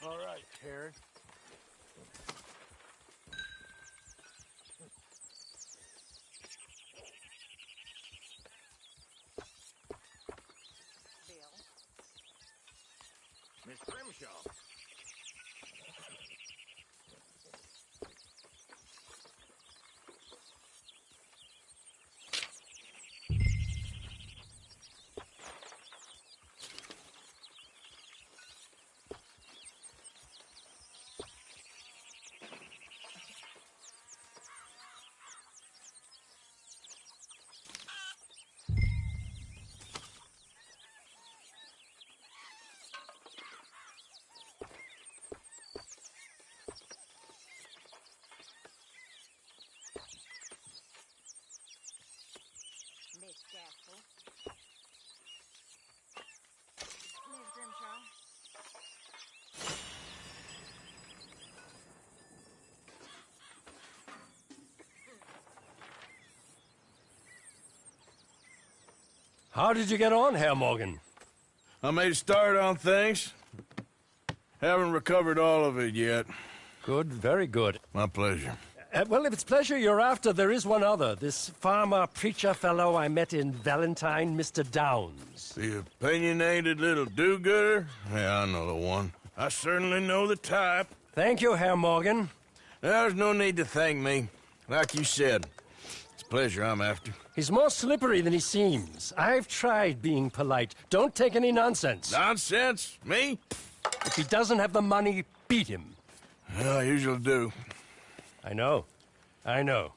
All right, Harry. Miss Grimshaw. Miss Gaskell. Miss Grimshaw. How did you get on, Herr Morgan? I made a start on things. Haven't recovered all of it yet. Good, very good. My pleasure. Well, if it's pleasure you're after, there is one other. This farmer preacher fellow I met in Valentine, Mr. Downs. The opinionated little do-gooder? Yeah, I know the one. I certainly know the type. Thank you, Herr Morgan. There's no need to thank me. Like you said, it's pleasure I'm after. He's more slippery than he seems. I've tried being polite. Don't take any nonsense. Nonsense? Me? If he doesn't have the money, beat him. Well, I usually do. I know. I know.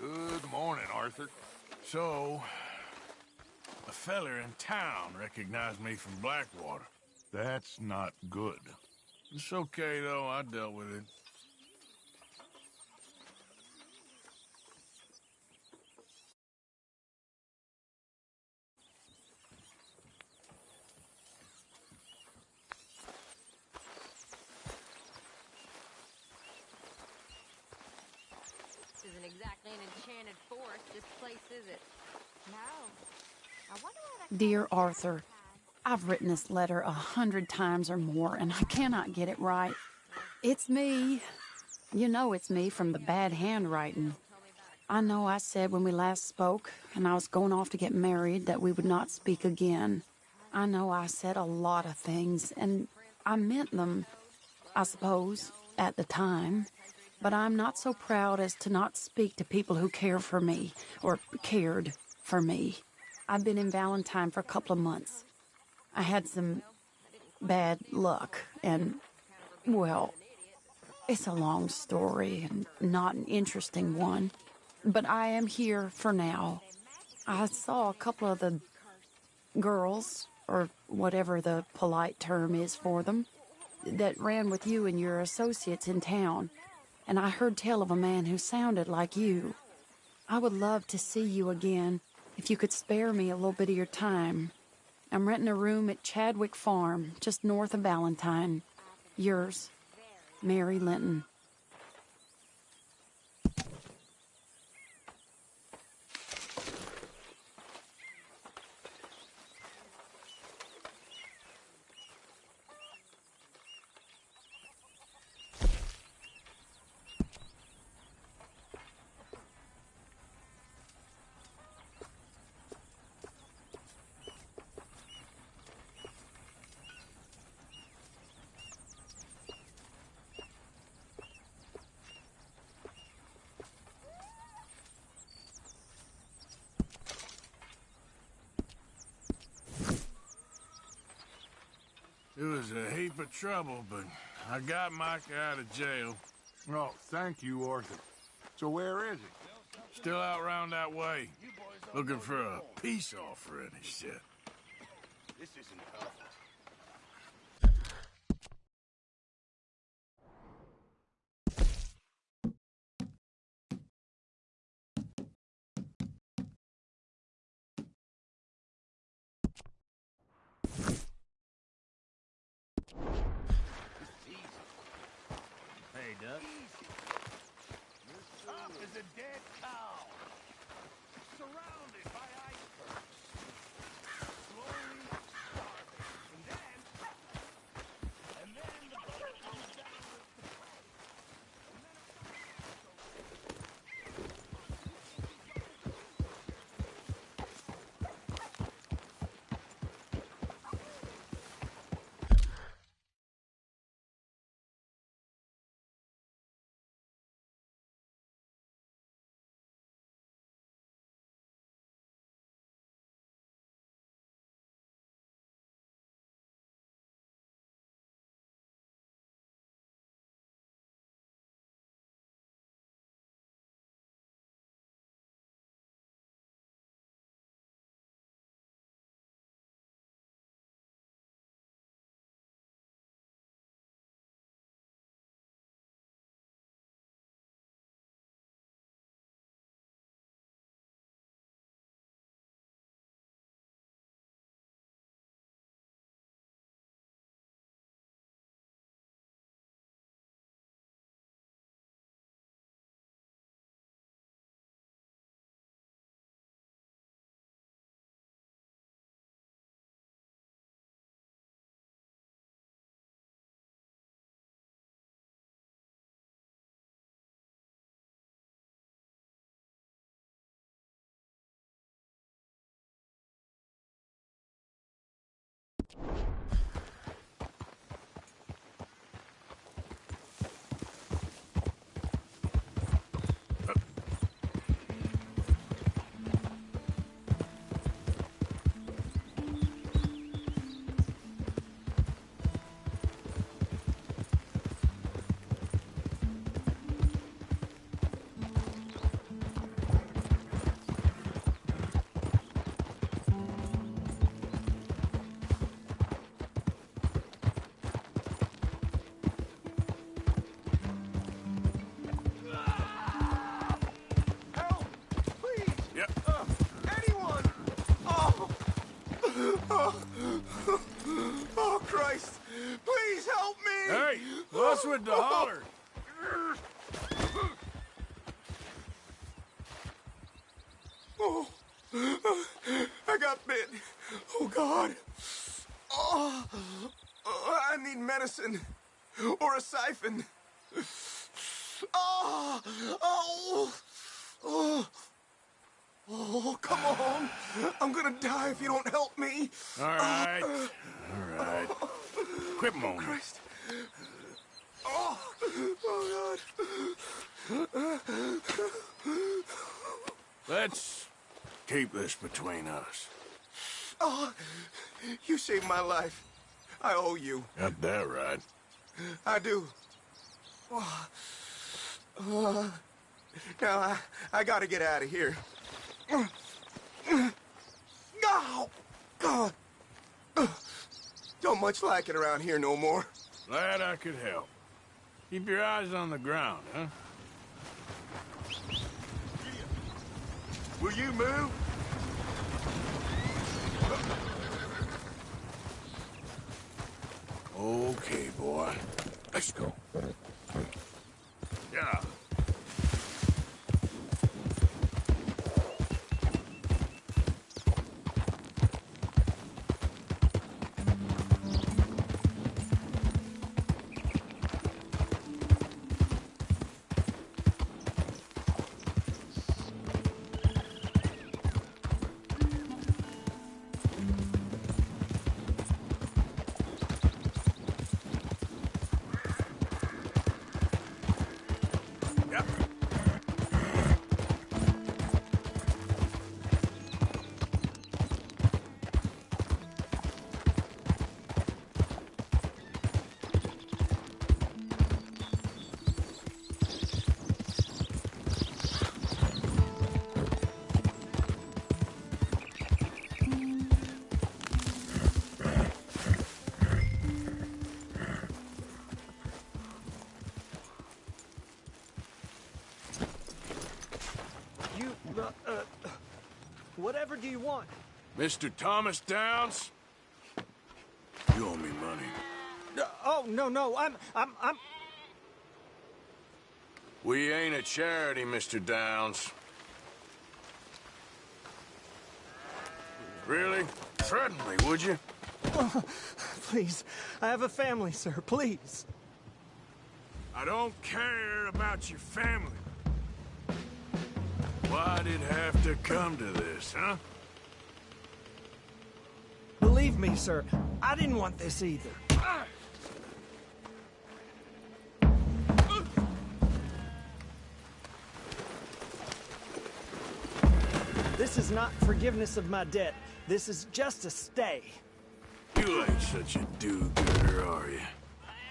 Good morning, Arthur. So, a feller in town recognized me from Blackwater. That's not good. It's okay, though. I dealt with it. This isn't exactly an enchanted forest, this place, is it? No. I wonder why that... Dear Arthur, I've written this letter 100 times or more, and I cannot get it right. It's me. You know it's me from the bad handwriting. I know I said when we last spoke, and I was going off to get married, that we would not speak again. I know I said a lot of things, and I meant them, I suppose, at the time. But I'm not so proud as to not speak to people who care for me, or cared for me. I've been in Valentine for a couple of months. I had some bad luck, and, well, it's a long story and not an interesting one. But I am here for now. I saw a couple of the girls, or whatever the polite term is for them, that ran with you and your associates in town. And I heard tell of a man who sounded like you. I would love to see you again, if you could spare me a little bit of your time. I'm renting a room at Chadwick Farm, just north of Valentine. Yours, Mary Linton. It was a heap of trouble, but I got Micah out of jail. Oh, thank you, Arthur. So where is he? Still out round that way. Looking for a peace offering, he said. This isn't perfect. Tough as a dead cow. Surrounded by icebergs. Slowly starving. And then the boat comes down with the prey. Oh, Christ! Please help me! Hey, what's with the holler? Oh, I got bit. Oh, God. Oh, I need medicine. Or a siphon. Oh, oh, oh. Oh, come on. I'm gonna die if you don't help me. All right. All right. Quit moaning. Christ. Oh, oh, God. Let's keep this between us. Oh, you saved my life. I owe you. Got that right. I do. Now, I gotta get out of here. Oh, God. Don't much like it around here no more. Glad I could help. Keep your eyes on the ground, huh? Will you move? Okay, boy. Let's go. Yeah. Whatever do you want? Mr. Thomas Downs? You owe me money. Oh, no, I'm... We ain't a charity, Mr. Downs. Really? Threaten me, would you? Please, I have a family, sir. Please. I don't care about your family. Why'd it have to come to this, huh? Believe me, sir, I didn't want this either. This is not forgiveness of my debt. This is just a stay. You ain't such a do-gooder, are you?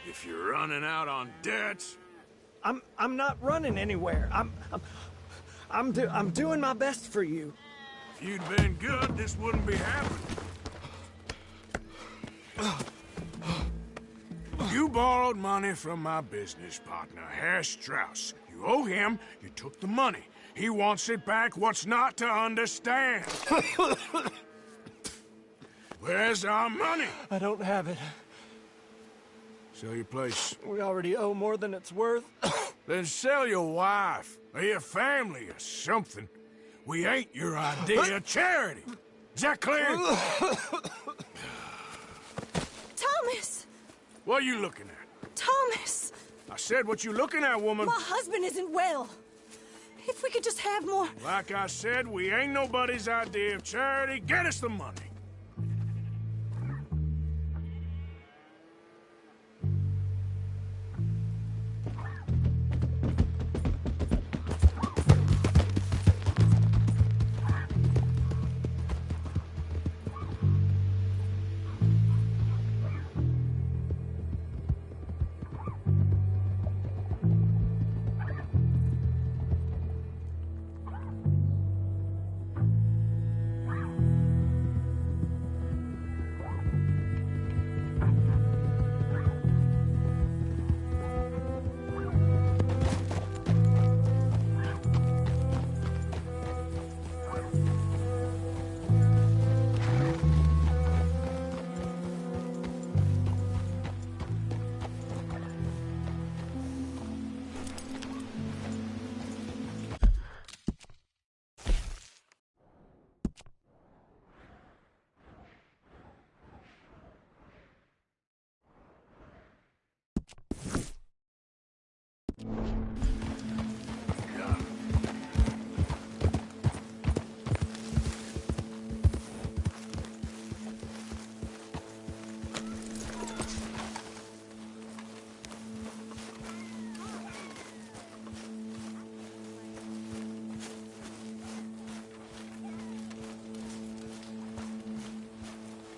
If you're running out on debts... I'm not running anywhere. I'm doing my best for you. If you'd been good, this wouldn't be happening. You borrowed money from my business partner, Herr Strauss. You owe him, you took the money. He wants it back. What's not to understand? Where's our money? I don't have it. Sell your place. We already owe more than it's worth. Then sell your wife, or your family, or something. We ain't your idea of charity. Is that clear? Thomas! What are you looking at? Thomas! I said what you looking at, woman. My husband isn't well. If we could just have more... Like I said, we ain't nobody's idea of charity. Get us the money.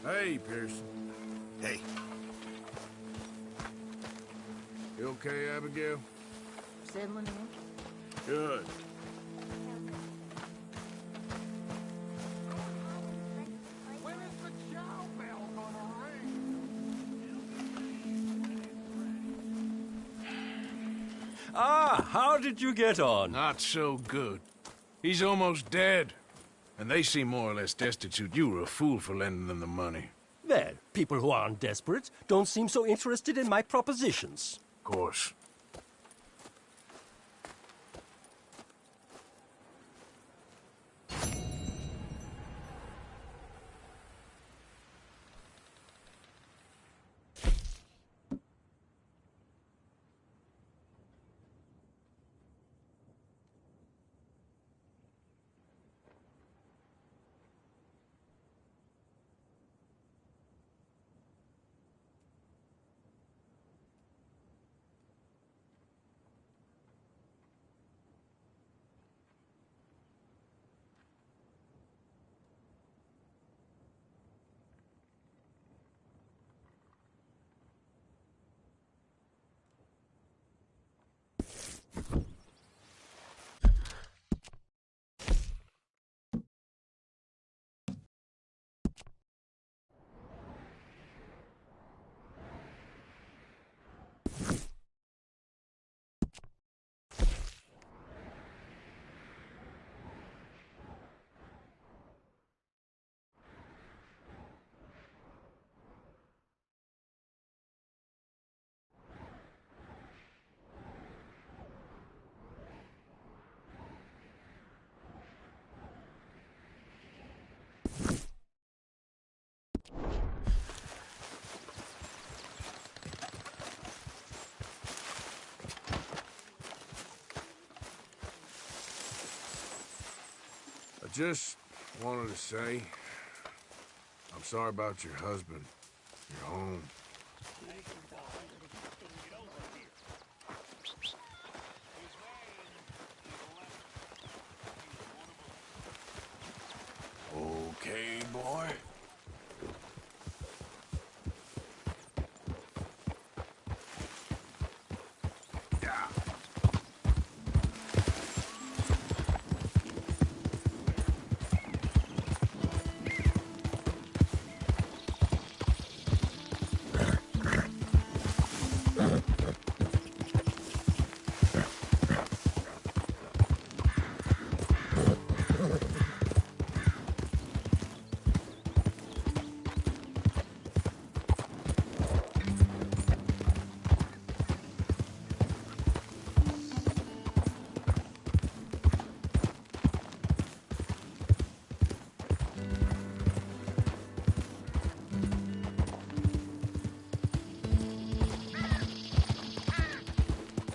Hey, Pearson. Hey. You okay, Abigail? Settling in? Good. When is the chow bell gonna ring? Ah, how did you get on? Not so good. He's almost dead. And they seem more or less destitute. You were a fool for lending them the money. Well, people who aren't desperate don't seem so interested in my propositions. Of course. just wanted to say, I'm sorry about your husband, your home. Okay, boy. Yeah.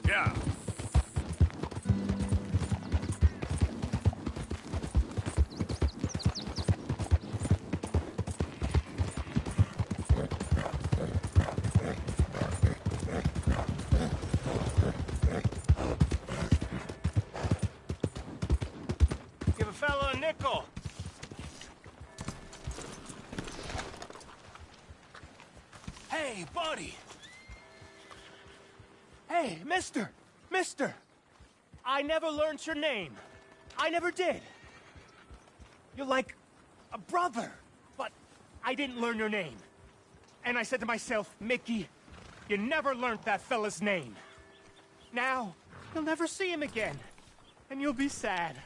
Yeah. Give a fella a nickel. Hey, buddy. Hey, mister. Mister. I never learned your name. I never did. You're like a brother, but I didn't learn your name. And I said to myself, Mickey, you never learned that fella's name. Now, you'll never see him again. And you'll be sad.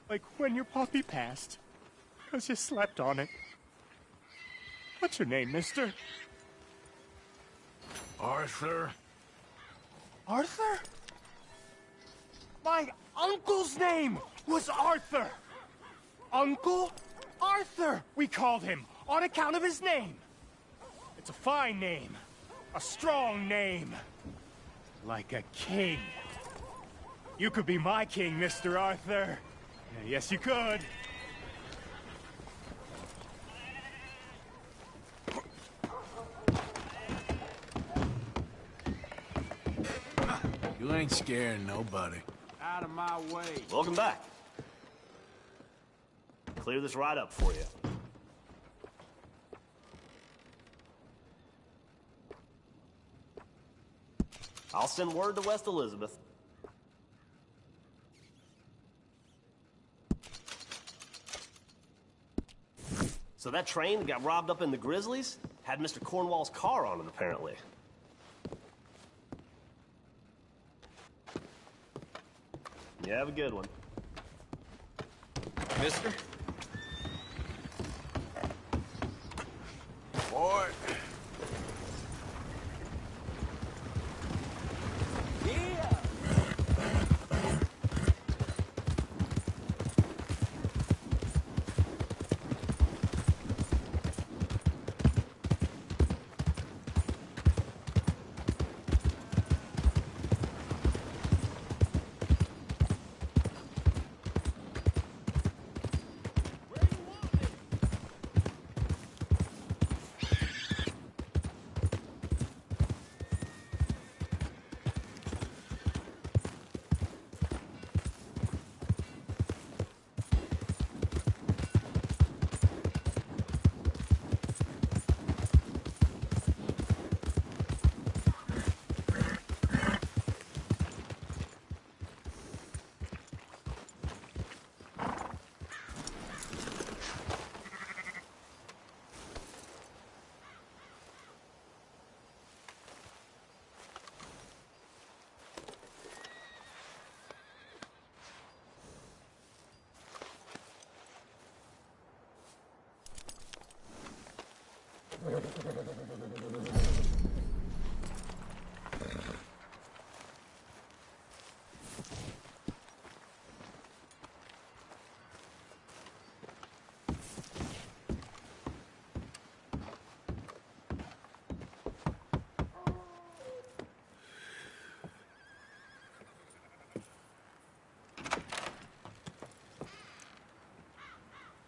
Like when your puppy passed. 'Cause you slept on it. What's your name, mister? Arthur? Arthur? My uncle's name was Arthur. Uncle Arthur, we called him, on account of his name. It's a fine name. A strong name. Like a king. You could be my king, Mr. Arthur. Yes, you could. You ain't scaring nobody. Out of my way. Welcome back. Clear this right up for you. I'll send word to West Elizabeth. So that train that got robbed up in the Grizzlies had Mr. Cornwall's car on it, apparently. You have a good one. Mister? Boy.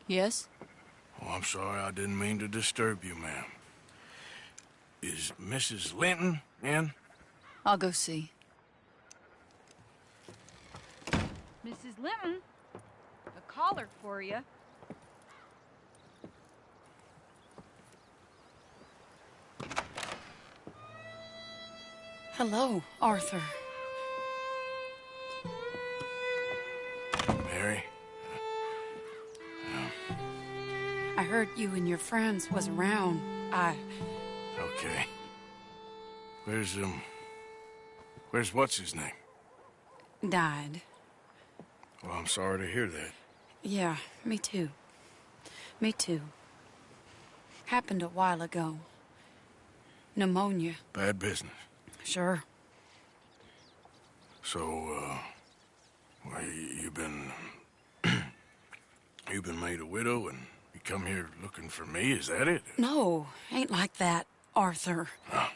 Yes? Oh, I'm sorry, I didn't mean to disturb you, ma'am. Is Mrs. Linton in? I'll go see. Mrs. Linton, a caller for you. Hello, Arthur. Mary? I heard you and your friends was around. Okay. Where's what's his name? Died. Well, I'm sorry to hear that. Yeah, me too. Me too. Happened a while ago. Pneumonia. Bad business. Sure. So, well, you've been made a widow and you come here looking for me, is that it? No, ain't like that, Arthur. Oh,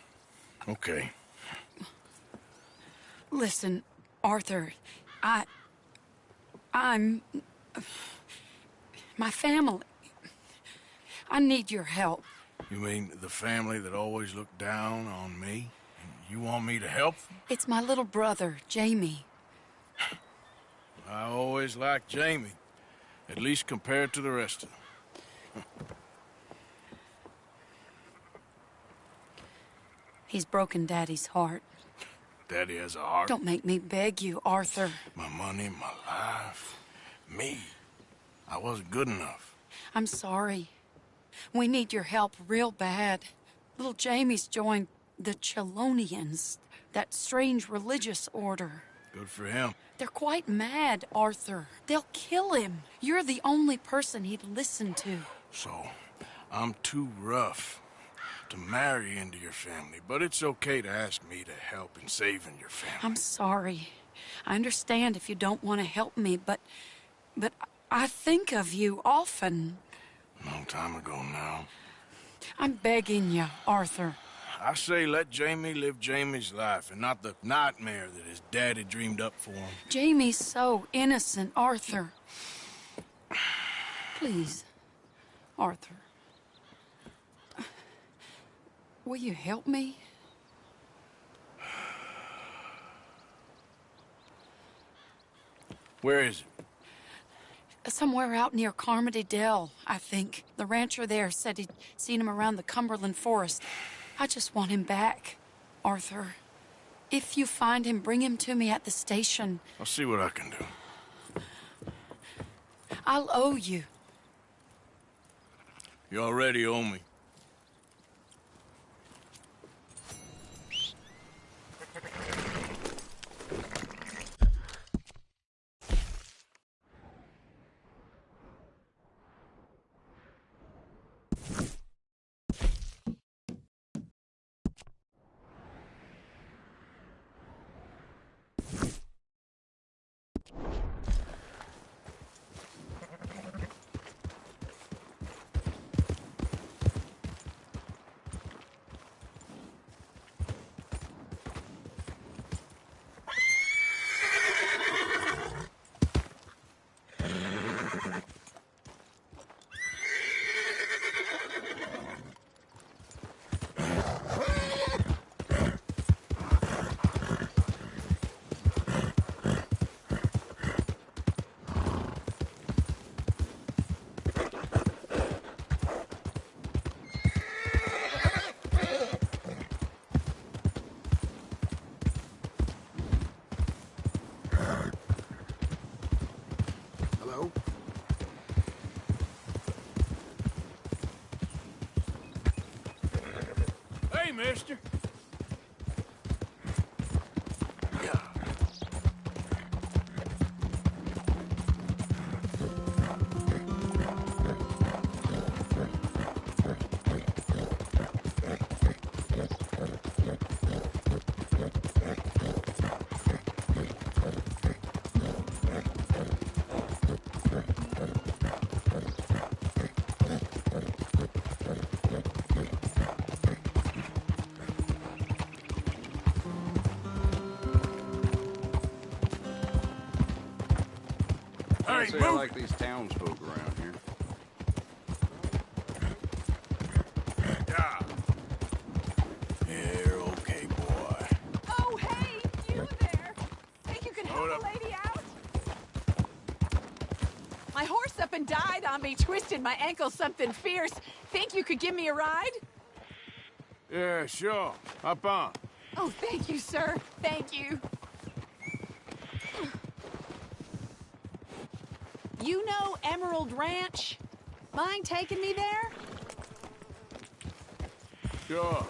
okay. Listen, Arthur, I'm... my family. I need your help. You mean the family that always looked down on me? And you want me to help them? It's my little brother, Jamie. I always liked Jamie, at least compared to the rest of them. He's broken Daddy's heart. Daddy has a heart. Don't make me beg you, Arthur. My money, my life, me. I wasn't good enough. I'm sorry. We need your help real bad. Little Jamie's joined the Chelonians, that strange religious order. Good for him. They're quite mad, Arthur. They'll kill him. You're the only person he'd listen to. So, I'm too rough to marry into your family, but it's okay to ask me to help in saving your family. I'm sorry. I understand if you don't want to help me, but I think of you often. Long time ago now. I'm begging you, Arthur. I say let Jamie live Jamie's life and not the nightmare that his daddy dreamed up for him. Jamie's so innocent, Arthur. Please, Arthur. Will you help me? Where is it? Somewhere out near Carmody Dell, I think. The rancher there said he'd seen him around the Cumberland Forest. I just want him back, Arthur. If you find him, bring him to me at the station. I'll see what I can do. I'll owe you. You already owe me. Hey, mister. I say I like these townsfolk around here. Yeah. You're okay, boy. Oh, hey, you there. Think you can help Hold a up. lady out? My horse up and died on me, twisted my ankle something fierce. Think you could give me a ride? Yeah, sure. Hop on. Oh, thank you, sir. Thank you. You know Emerald Ranch? Mind taking me there? Sure.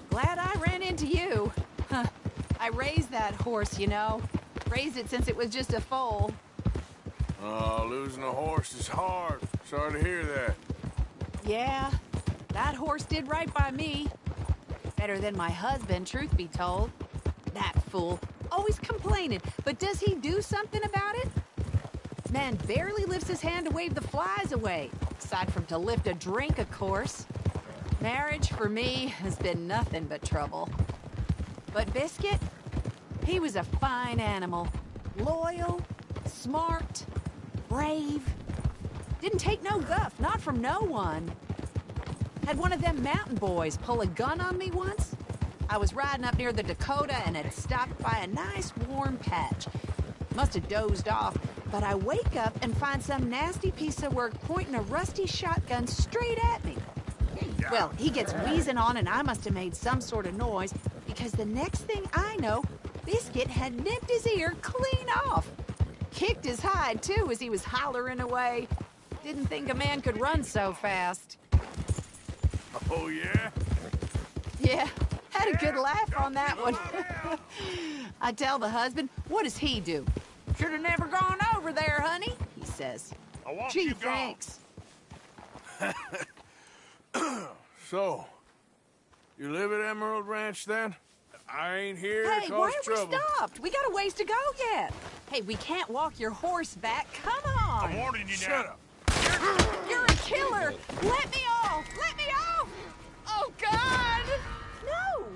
Glad I ran into you. Huh. I raised that horse, you know. Raised it since it was just a foal. Oh, losing a horse is hard. Sorry to hear that. Yeah, that horse did right by me. Better than my husband, truth be told. That fool. Always complaining, but does he do something about it? Man barely lifts his hand to wave the flies away. Aside from to lift a drink, of course. Marriage, for me, has been nothing but trouble. But Biscuit, he was a fine animal. Loyal, smart, brave. Didn't take no guff, not from no one. Had one of them mountain boys pull a gun on me once. I was riding up near the Dakota and had stopped by a nice warm patch. Must have dozed off, but I wake up and find some nasty piece of work pointing a rusty shotgun straight at me. Well, he gets wheezing on and I must have made some sort of noise because the next thing I know, Biscuit had nipped his ear clean off. Kicked his hide, too, as he was hollering away. Didn't think a man could run so fast. Oh, yeah? Yeah, had a good laugh on that one. I tell the husband, what does he do? Should have never gone over there, honey, he says. Gee, thanks. So, you live at Emerald Ranch, then? I ain't here Hey, to why cause are trouble. we stopped? We got a ways to go yet. Hey, we can't walk your horse back. Come on. I'm warning you now. Shut up. You're a killer. Let me off. Let me off. Oh, God. No.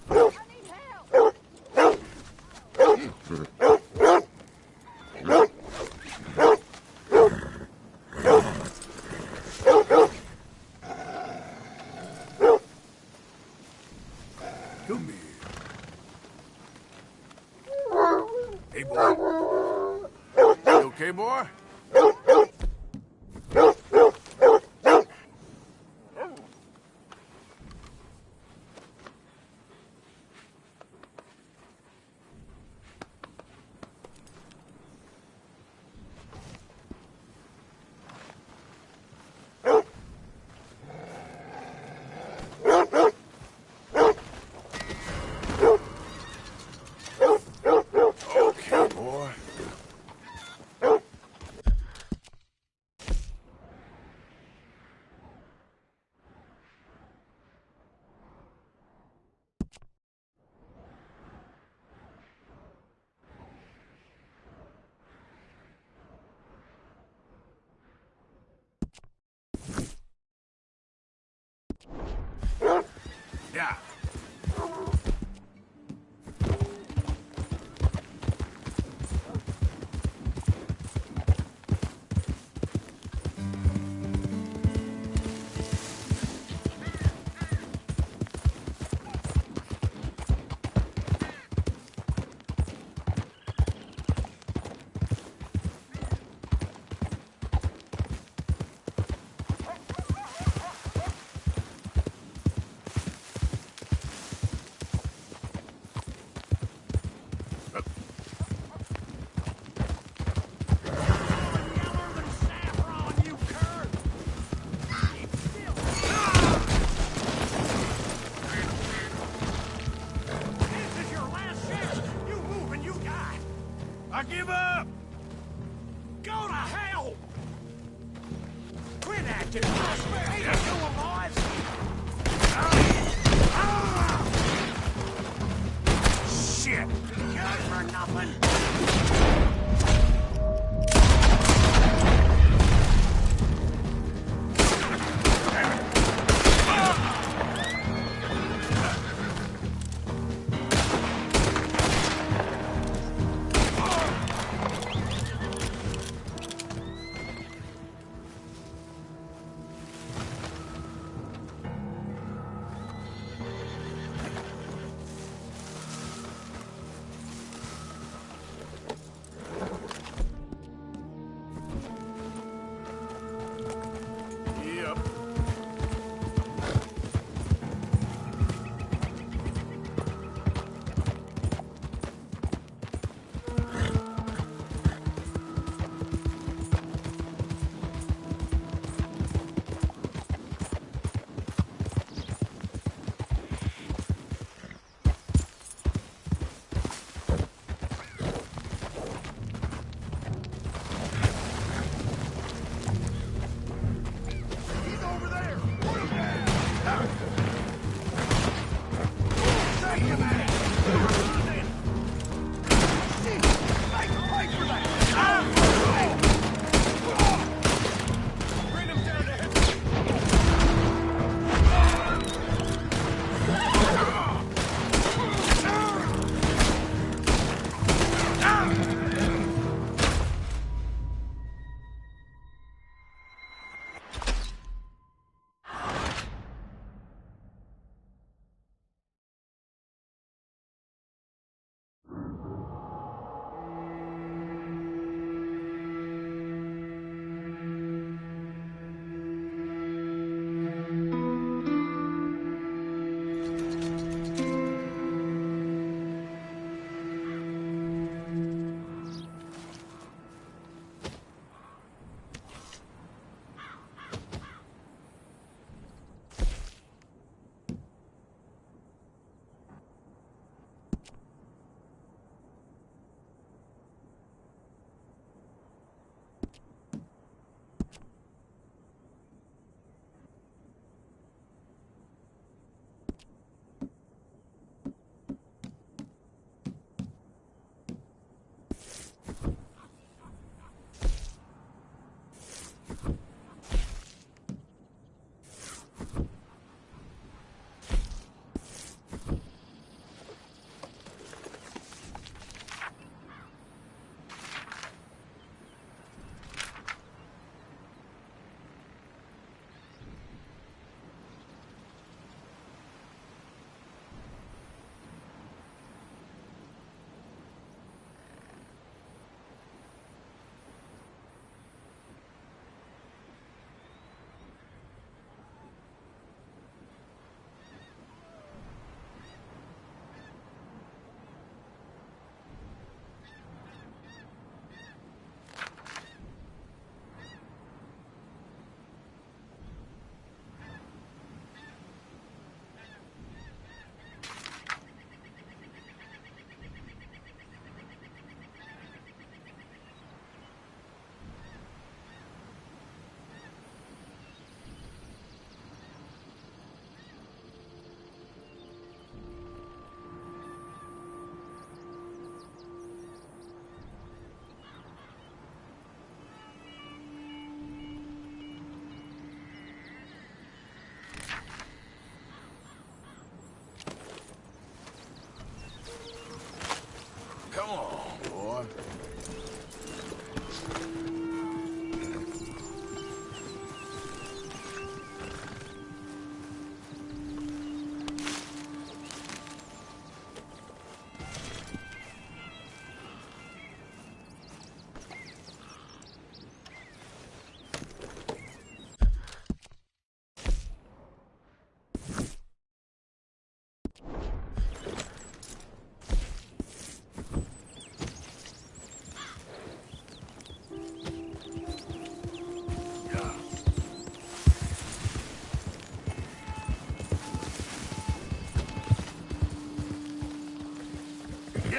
Help. I need help. Come here. Hey, boy. You okay, boy? Okay, boy. Yeah. I give up! Go to hell! Quit acting desperate! Ain't it doing, boys? Shit! Good for nothing!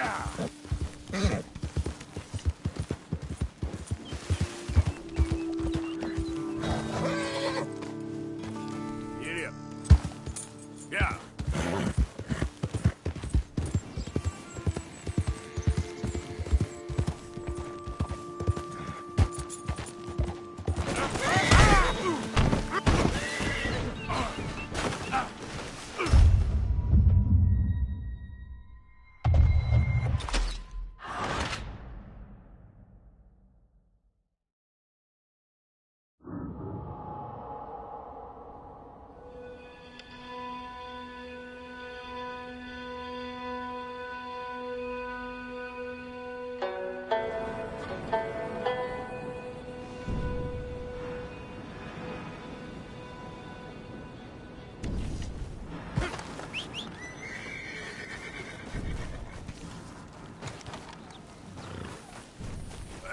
Yeah. Get up. Yeah.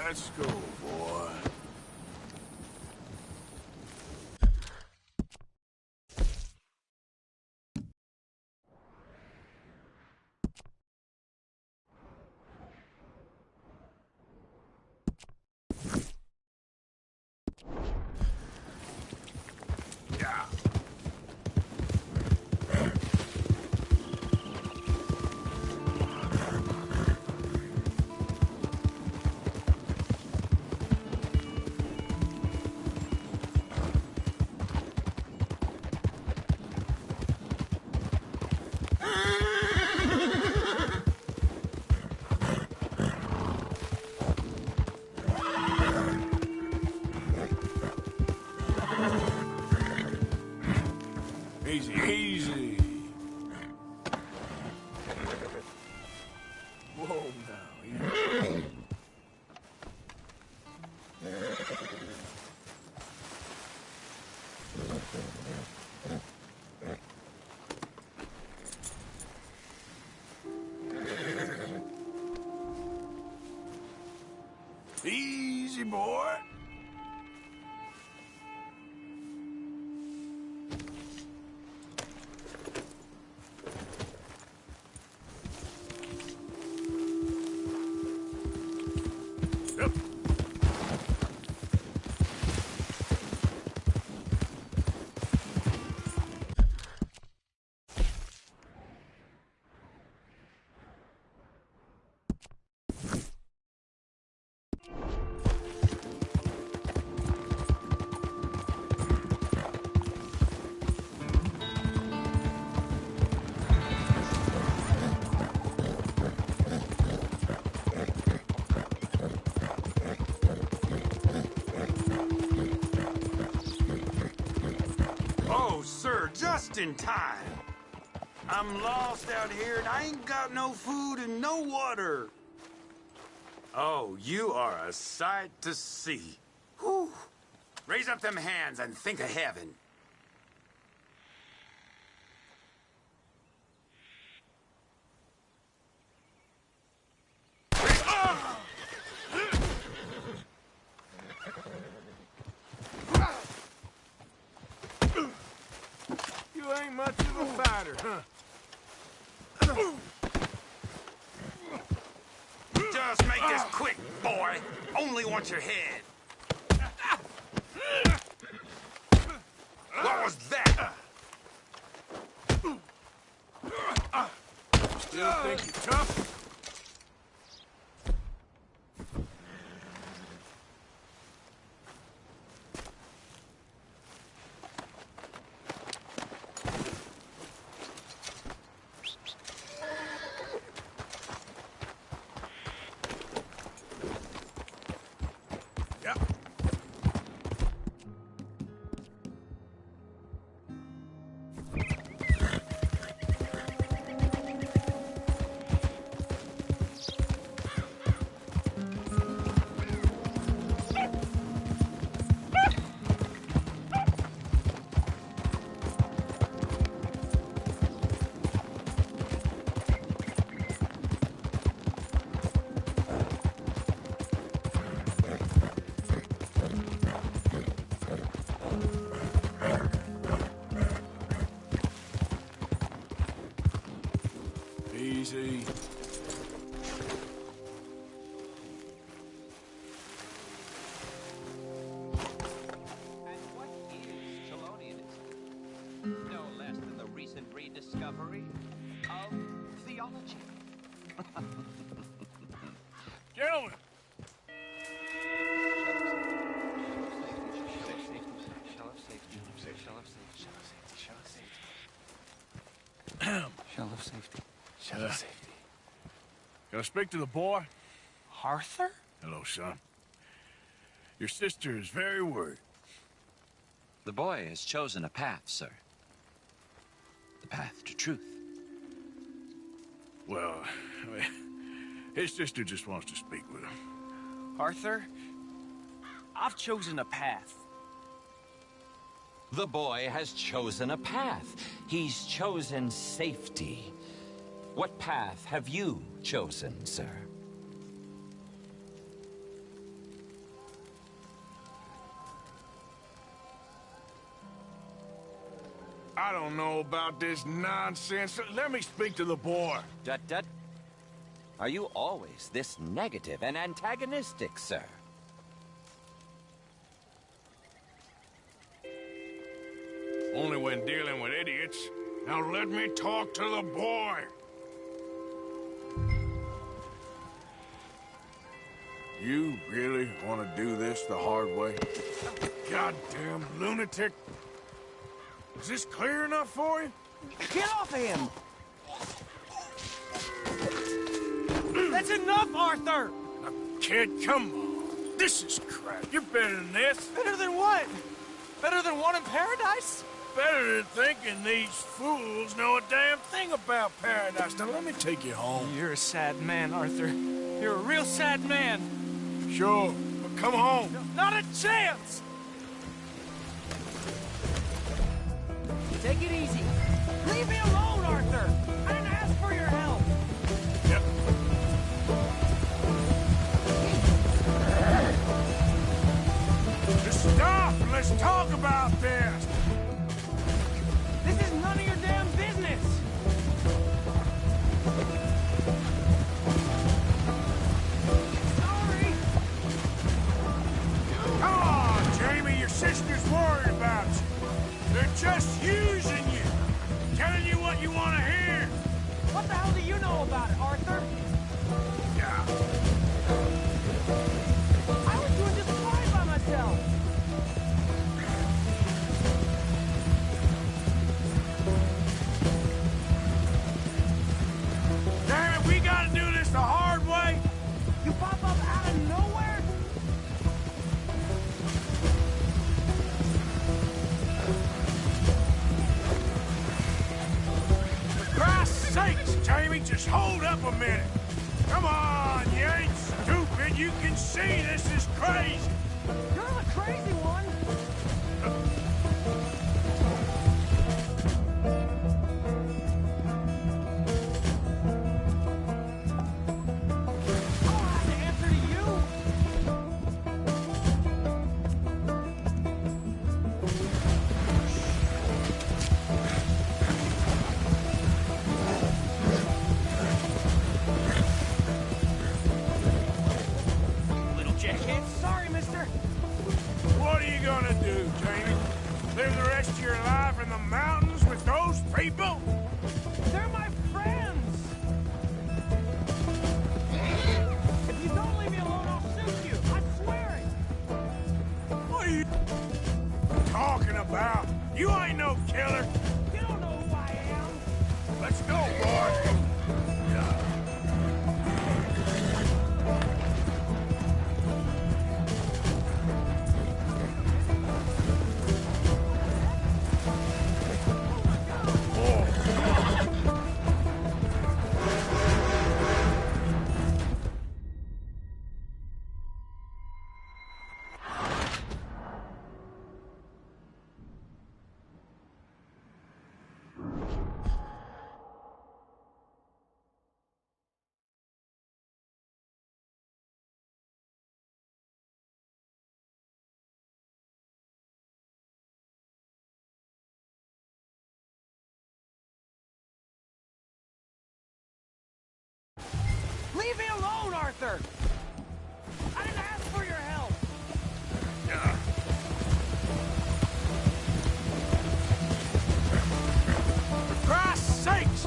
Let's go, boy. Yeah. Easy, easy. Whoa, now. Easy, boy. Yep. Oh, sir, just in time. I'm lost out here and I ain't got no food and no water. Oh, you are a sight to see. Whew. Raise up them hands and think of heaven. You ain't much of a fighter, huh? Just make this quick, boy. Only want your head. What was that? Still think you're tough? Easy. theory of theology. Gentlemen! Shell of safety. Shell of safety. Can I speak to the boy? Arthur? Hello, son. Your sister is very worried. The boy has chosen a path, sir. The path to truth. Well, I mean, his sister just wants to speak with him. Arthur, I've chosen a path. The boy has chosen a path. He's chosen safety. What path have you chosen, sir? I don't know about this nonsense. Let me speak to the boy. Dut. Are you always this negative and antagonistic, sir? Only when dealing with idiots. Now let me talk to the boy. You really want to do this the hard way? Goddamn lunatic. Is this clear enough for you? Get off of him! That's enough, Arthur! Now, kid, come on. This is crap. You're better than this. Better than what? Better than one in paradise? Better than thinking these fools know a damn thing about paradise. Now let me take you home. You're a sad man, Arthur. You're a real sad man. Sure, but come home. Not a chance! Take it easy. Leave me alone, Arthur! I didn't ask for your help! Yep. Just stop and let's talk about this. This is none of your damn business! Sorry! Come on, Jamie, your sister's worried about you. They're just using you. Telling you what you want to hear. What the hell do you know about it, Arthur? Yeah. I was doing just fine by myself. Damn it, we gotta do this the hard way. You pop up out of nowhere? For Christ's sakes, Jamie, just hold up a minute. Come on, you ain't stupid. You can see this is crazy. You're the crazy one. I don't have to answer to you. Little jackhead. Sorry, mister. What are you gonna do, Jamie? Live the rest of your life in the mountains with those people? They're my friends. If you don't leave me alone, I'll shoot you. I swear it. What are you talking about? You ain't no killer. You don't know who I am. Let's go, boy. Leave me alone, Arthur! I didn't ask for your help! For Christ's sakes,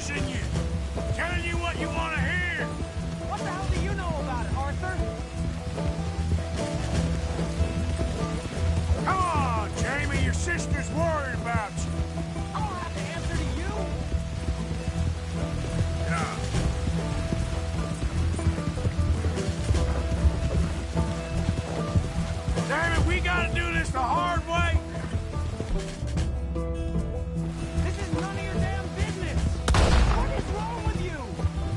quizzing you, telling you what you want to hear. What the hell do you know about it, Arthur? Come on, Jamie, your sister's worried about you. I don't have to answer to you. Damn it, we gotta do this the hard way. This is none of your damn business. What is wrong with you?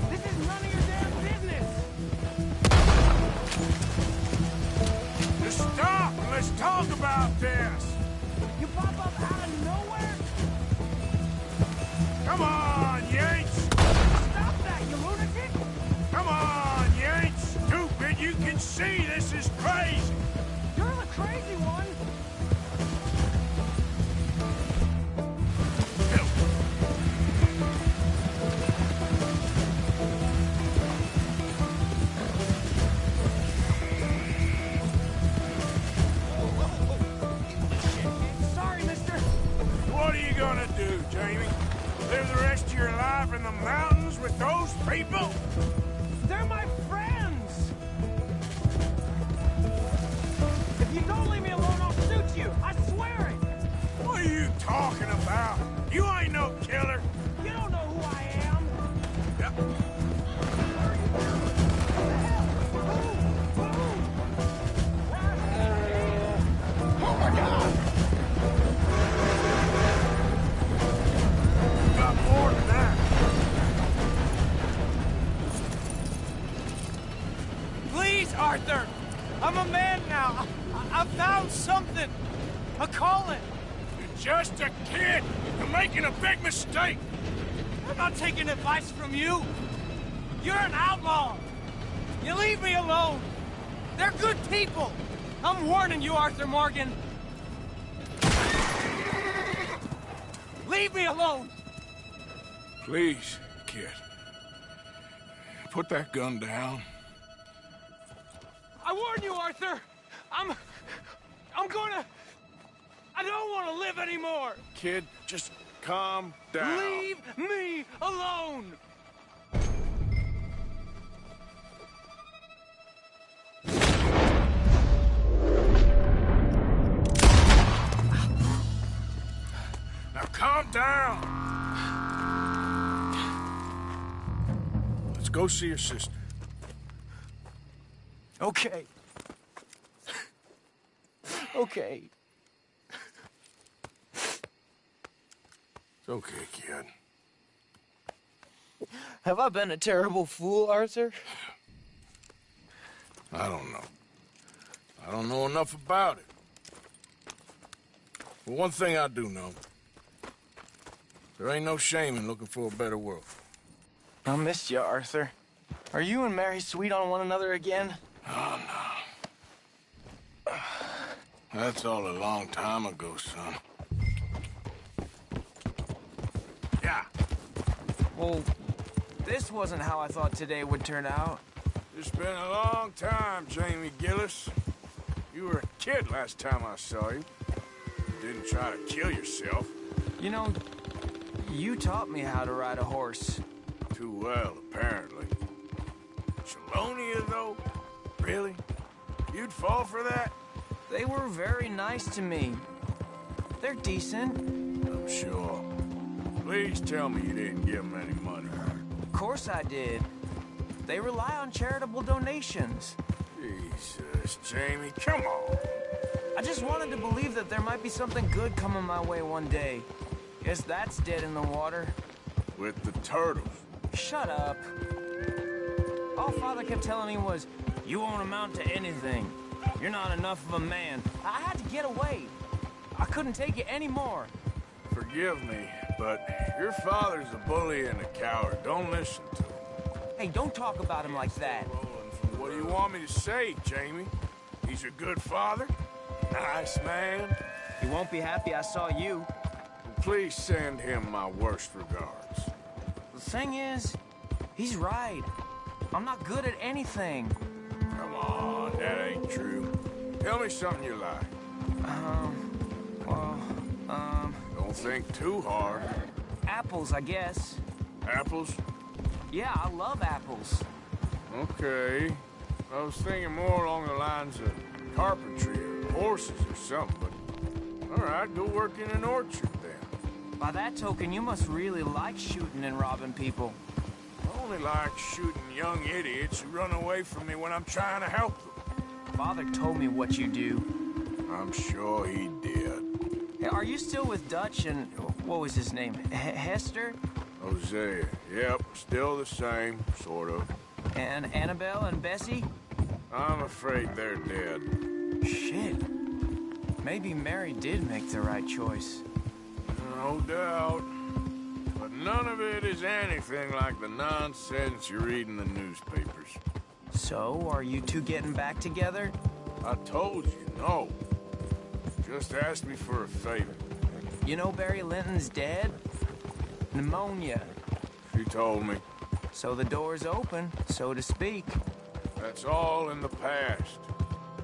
This is none of your damn business. Just stop and let's talk about this. You pop up out of nowhere? Come on, you ain't... Stop that, you lunatic! Come on, you ain't stupid. You can see this is crazy. You're the crazy one. Sorry, mister. What are you gonna do, Jamie? Live the rest of your life in the mountains with those people? They're my friends! If you don't leave me alone, I'll shoot you! I swear it! What are you talking about? You ain't no killer. You don't know who I am! Yep. Oh my God! Got more than that. Please, Arthur! I'm a man now. I found something. A calling. You're just a kid. You're making a big mistake. I'm not taking advice from you. You're an outlaw. You leave me alone. They're good people. I'm warning you, Arthur Morgan. Leave me alone. Please, kid. Put that gun down. I warn you, Arthur. I'm gonna... I don't want to live anymore. Kid, just calm down. Leave me alone. Now calm down. Let's go see your sister. Okay. Okay. It's okay, kid. Have I been a terrible fool, Arthur? I don't know. I don't know enough about it. But one thing I do know. There ain't no shame in looking for a better world. I missed you, Arthur. Are you and Mary sweet on one another again? Oh, no. That's all a long time ago, son. Yeah. Well, this wasn't how I thought today would turn out. It's been a long time, Jamie Gillis. You were a kid last time I saw you. You didn't try to kill yourself. You know, you taught me how to ride a horse. Too well, apparently. Chelonia, though? Really? You'd fall for that? They were very nice to me. They're decent. I'm sure. Please tell me you didn't give them any money. Of course I did. They rely on charitable donations. Jesus, Jamie, come on. I just wanted to believe that there might be something good coming my way one day. Guess that's dead in the water. With the turtles. Shut up. All Father kept telling me was, you won't amount to anything. You're not enough of a man. I had to get away. I couldn't take it anymore. Forgive me, but your father's a bully and a coward. Don't listen to him. Hey, don't talk about him like that. What do you want me to say, Jamie? He's a good father? Nice man? He won't be happy I saw you. Well, please send him my worst regards. The thing is, he's right. I'm not good at anything. Come on, that ain't true. Tell me something you like. Well, Don't think too hard. apples, I guess. Apples? Yeah, I love apples. Okay. I was thinking more along the lines of carpentry or horses or something, but... All right, go work in an orchard then. By that token, you must really like shooting and robbing people. I only like shooting young idiots who run away from me when I'm trying to help them. Father told me what you do. I'm sure he did. Hey, are you still with Dutch and... what was his name? Hester? Hosea. Yep, still the same, sort of. And Annabelle and Bessie? I'm afraid they're dead. Shit. Maybe Mary did make the right choice. No doubt. But none of it is anything like the nonsense you read in the newspapers. So, are you two getting back together? I told you, no. Just ask me for a favor. You know Barry Linton's dead? Pneumonia. She told me. So the door's open, so to speak. That's all in the past.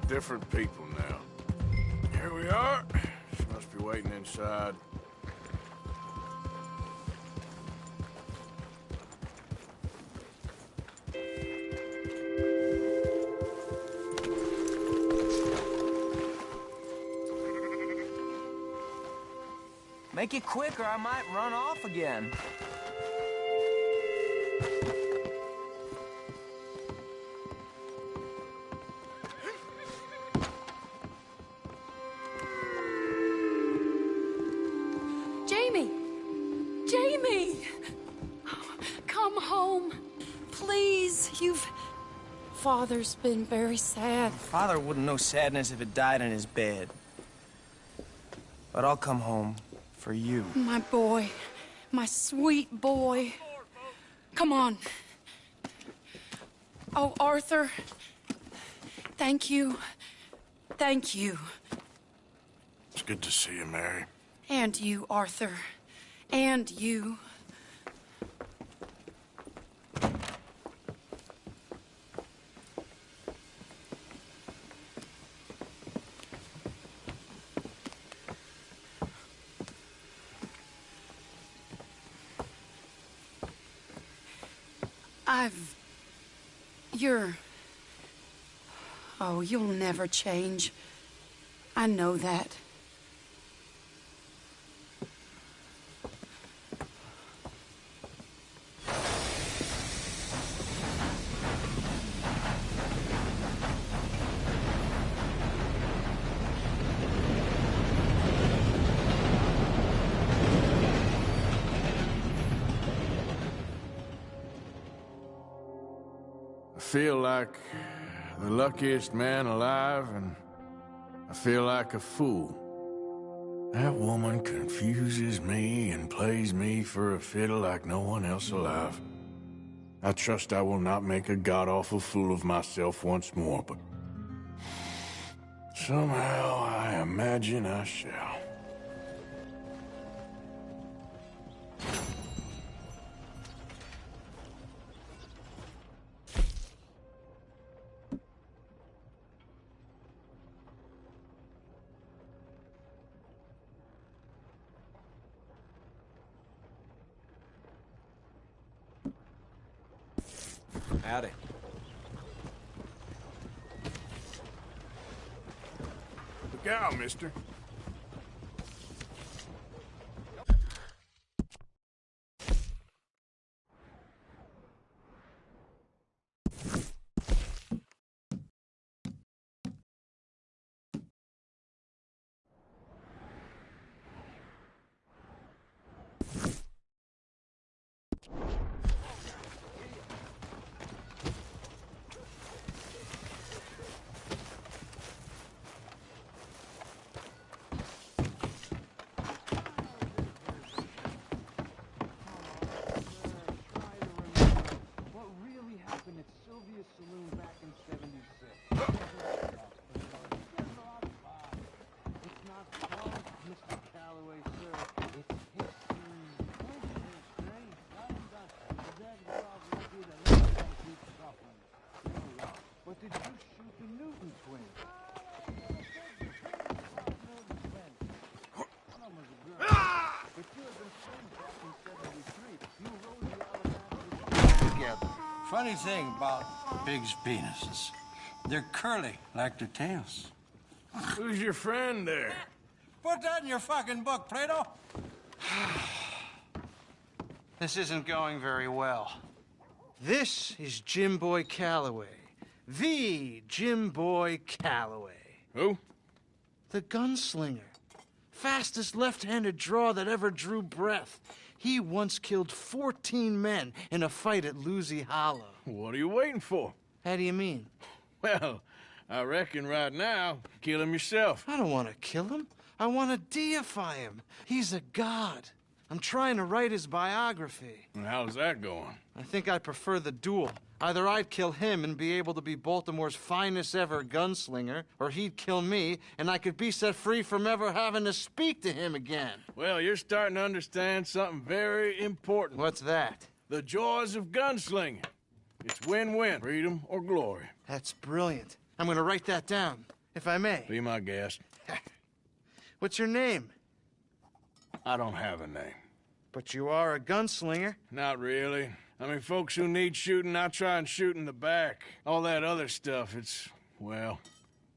Different people now. Here we are. She must be waiting inside. Make it quick or I might run off again. Jamie! Jamie! Come home. Please, Father's been very sad. Father wouldn't know sadness if it died in his bed. But I'll come home. For you. My boy. My sweet boy. Come on. Oh, Arthur. Thank you. Thank you. It's good to see you, Mary. And you, Arthur. And you. Oh, you'll never change. I know that. I feel like the luckiest man alive, and I feel like a fool. That woman confuses me and plays me for a fiddle like no one else alive. I trust I will not make a god-awful fool of myself once more, but somehow I imagine I shall. Howdy. Look out, mister. But you have been friends back in '73. You rode the funny thing about pigs' penises. They're curly, like their tails. Who's your friend there? Put that in your fucking book, Plato. This isn't going very well. This is Jim Boy Calloway. The Jim Boy Calloway. Who? The gunslinger. Fastest left-handed draw that ever drew breath. He once killed 14 men in a fight at Lucy Hollow. What are you waiting for? How do you mean? Well, I reckon right now, kill him yourself. I don't want to kill him. I want to deify him. He's a god. I'm trying to write his biography. And how's that going? I think I prefer the duel. Either I'd kill him and be able to be Baltimore's finest ever gunslinger, or he'd kill me and I could be set free from ever having to speak to him again. Well, you're starting to understand something very important. What's that? The joys of gunslinging. It's win-win, freedom or glory. That's brilliant. I'm going to write that down, if I may. Be my guest. What's your name? I don't have a name. But you are a gunslinger. Not really. I mean, folks who need shooting, I try and shoot in the back. All that other stuff, it's, well,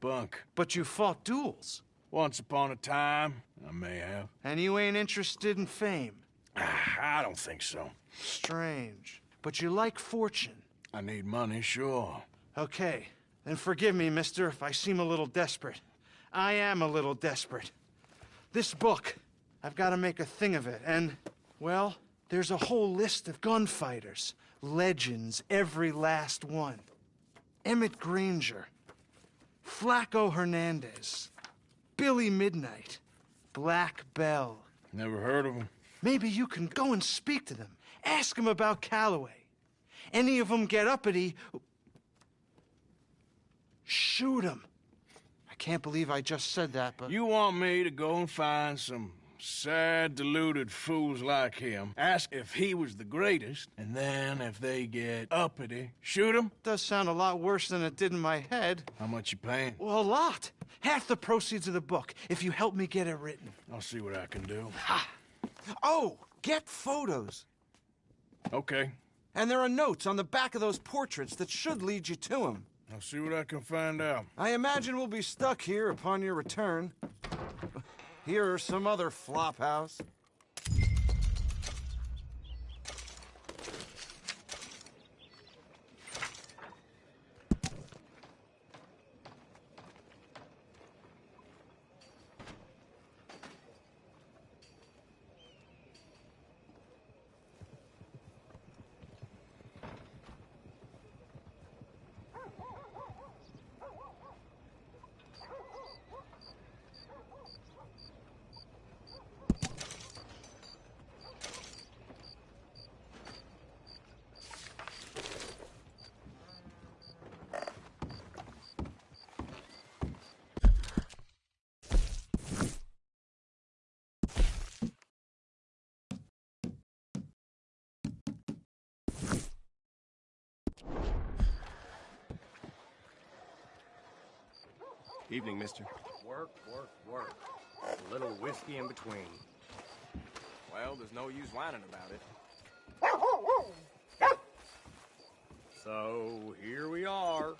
bunk. But you fought duels. Once upon a time, I may have. And you ain't interested in fame. I don't think so. Strange. But you like fortune. I need money, sure. Okay. Then forgive me, mister, if I seem a little desperate. I am a little desperate. This book, I've got to make a thing of it, and, well, there's a whole list of gunfighters. Legends, every last one. Emmett Granger, Flaco Hernandez, Billy Midnight, Black Bell. Never heard of them. Maybe you can go and speak to them. Ask them about Calloway. Any of them get uppity, shoot them. I can't believe I just said that, but... You want me to go and find some sad, deluded fools like him, ask if he was the greatest, and then if they get uppity, shoot him? Does sound a lot worse than it did in my head. How much you paying? Well, a lot. Half the proceeds of the book, if you help me get it written. I'll see what I can do. Ha! Oh, get photos. Okay. And there are notes on the back of those portraits that should lead you to him. I'll see what I can find out. I imagine we'll be stuck here upon your return. Here are some other flophouse. Evening, mister. Work, work, work. A little whiskey in between. Well, there's no use whining about it. So, here we are.